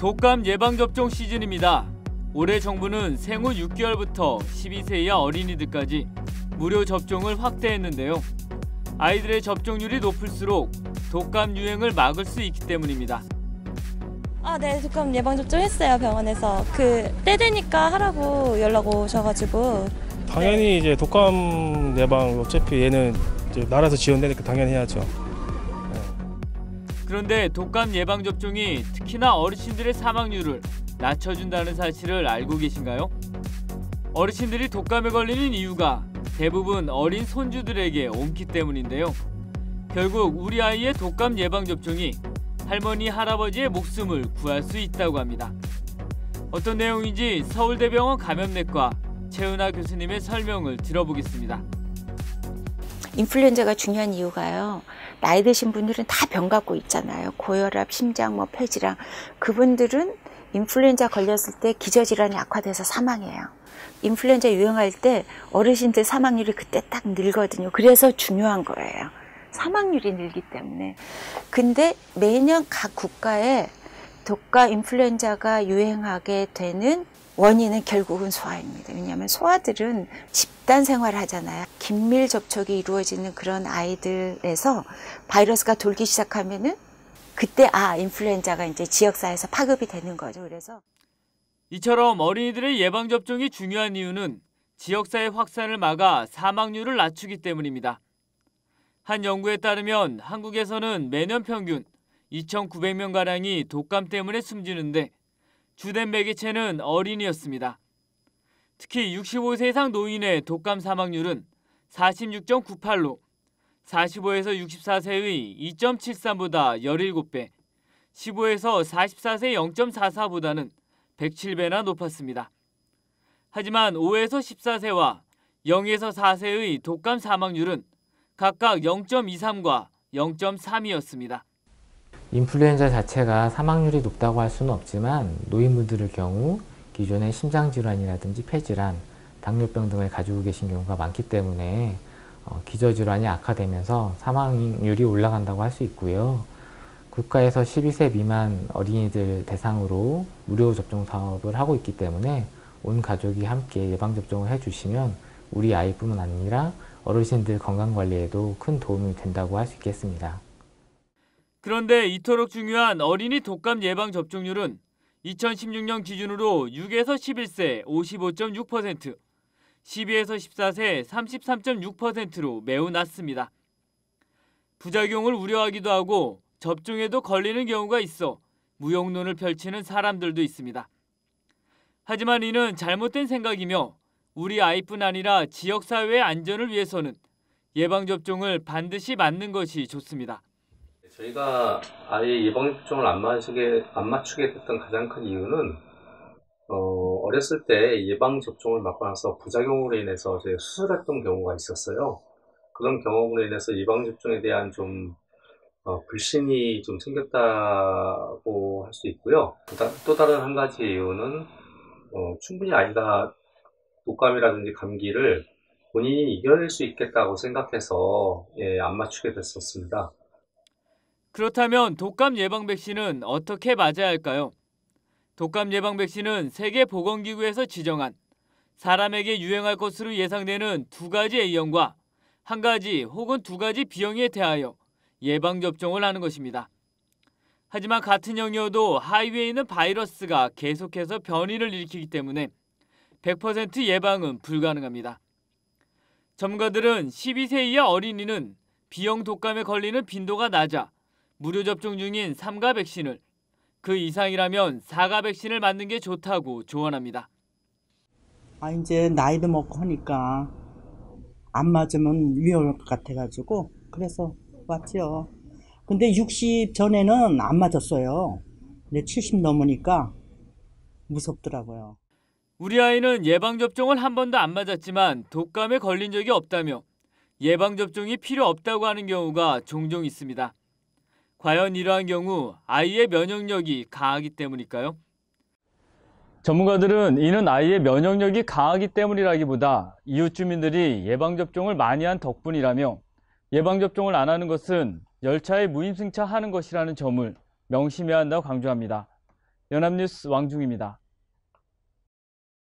독감 예방접종 시즌입니다. 올해 정부는 생후 6개월부터 12세 이하 어린이들까지 무료 접종을 확대했는데요. 아이들의 접종률이 높을수록 독감 유행을 막을 수 있기 때문입니다. 네, 독감 예방접종 했어요, 병원에서. 때 되니까 하라고 연락 오셔가지고. 당연히 이제 독감 예방, 어차피 얘는 이제 나라에서 지원되니까 당연히 해야죠. 그런데 독감 예방접종이 특히나 어르신들의 사망률을 낮춰준다는 사실을 알고 계신가요? 어르신들이 독감에 걸리는 이유가 대부분 어린 손주들에게 옮기 때문인데요. 결국 우리 아이의 독감 예방접종이 할머니, 할아버지의 목숨을 구할 수 있다고 합니다. 어떤 내용인지 서울대병원 감염내과 최은하 교수님의 설명을 들어보겠습니다. 인플루엔자가 중요한 이유가요. 나이 드신 분들은 다 병 갖고 있잖아요. 고혈압, 심장, 폐질환. 그분들은 인플루엔자 걸렸을 때 기저질환이 악화돼서 사망해요. 인플루엔자 유행할 때 어르신들 사망률이 그때 딱 늘거든요. 그래서 중요한 거예요. 사망률이 늘기 때문에. 근데 매년 각 국가에 독감 인플루엔자가 유행하게 되는 원인은 결국은 소아입니다. 왜냐하면 소아들은 집단 생활을 하잖아요. 긴밀 접촉이 이루어지는 그런 아이들에서 바이러스가 돌기 시작하면은 그때 인플루엔자가 이제 지역사회에서 파급이 되는 거죠. 그래서 이처럼 어린이들의 예방접종이 중요한 이유는 지역사회 확산을 막아 사망률을 낮추기 때문입니다. 한 연구에 따르면 한국에서는 매년 평균 2,900명가량이 독감 때문에 숨지는데 주된 매개체는 어린이였습니다. 특히 65세 이상 노인의 독감 사망률은 46.98로 45에서 64세의 2.73보다 17배, 15에서 44세 0.44보다는 107배나 높았습니다. 하지만 5에서 14세와 0에서 4세의 독감 사망률은 각각 0.23과 0.32였습니다. 인플루엔자 자체가 사망률이 높다고 할 수는 없지만 노인분들의 경우 기존의 심장질환이라든지 폐질환, 당뇨병 등을 가지고 계신 경우가 많기 때문에 기저질환이 악화되면서 사망률이 올라간다고 할 수 있고요. 국가에서 12세 미만 어린이들 대상으로 무료 접종 사업을 하고 있기 때문에 온 가족이 함께 예방접종을 해주시면 우리 아이뿐만 아니라 어르신들 건강관리에도 큰 도움이 된다고 할 수 있겠습니다. 그런데 이토록 중요한 어린이 독감 예방 접종률은 2016년 기준으로 6에서 11세 55.6%, 12에서 14세 33.6%로 매우 낮습니다. 부작용을 우려하기도 하고 접종에도 걸리는 경우가 있어 무용론을 펼치는 사람들도 있습니다. 하지만 이는 잘못된 생각이며 우리 아이뿐 아니라 지역사회의 안전을 위해서는 예방접종을 반드시 맞는 것이 좋습니다. 저희가 아예 예방접종을 안 맞추게 됐던 가장 큰 이유는 어렸을 때 예방접종을 맞고 나서 부작용으로 인해서 저희가 수술했던 경우가 있었어요. 그런 경험으로 인해서 예방접종에 대한 좀 불신이 좀 생겼다고 할 수 있고요. 또 다른 한 가지 이유는 충분히 아이가 독감이라든지 감기를 본인이 이겨낼 수 있겠다고 생각해서 안 맞추게 됐었습니다. 그렇다면 독감 예방 백신은 어떻게 맞아야 할까요? 독감 예방 백신은 세계보건기구에서 지정한 사람에게 유행할 것으로 예상되는 2가지 A형과 1가지 혹은 2가지 B형에 대하여 예방접종을 하는 것입니다. 하지만 같은 형이어도 하위에 있는 바이러스가 계속해서 변이를 일으키기 때문에 100% 예방은 불가능합니다. 전문가들은 12세 이하 어린이는 B형 독감에 걸리는 빈도가 낮아 무료 접종 중인 3가 백신을, 그 이상이라면 4가 백신을 맞는 게 좋다고 조언합니다. 이제 나이도 먹고 하니까 안 맞으면 위험할 것 같아가지고 그래서 왔죠. 근데 60 전에는 안 맞았어요. 근데 70 넘으니까 무섭더라고요. 우리 아이는 예방접종을 한 번도 안 맞았지만 독감에 걸린 적이 없다며 예방접종이 필요 없다고 하는 경우가 종종 있습니다. 과연 이러한 경우 아이의 면역력이 강하기 때문일까요? 전문가들은 이는 아이의 면역력이 강하기 때문이라기보다 이웃 주민들이 예방접종을 많이 한 덕분이라며 예방접종을 안 하는 것은 열차에 무임승차하는 것이라는 점을 명심해야 한다고 강조합니다. 연합뉴스 왕중입니다.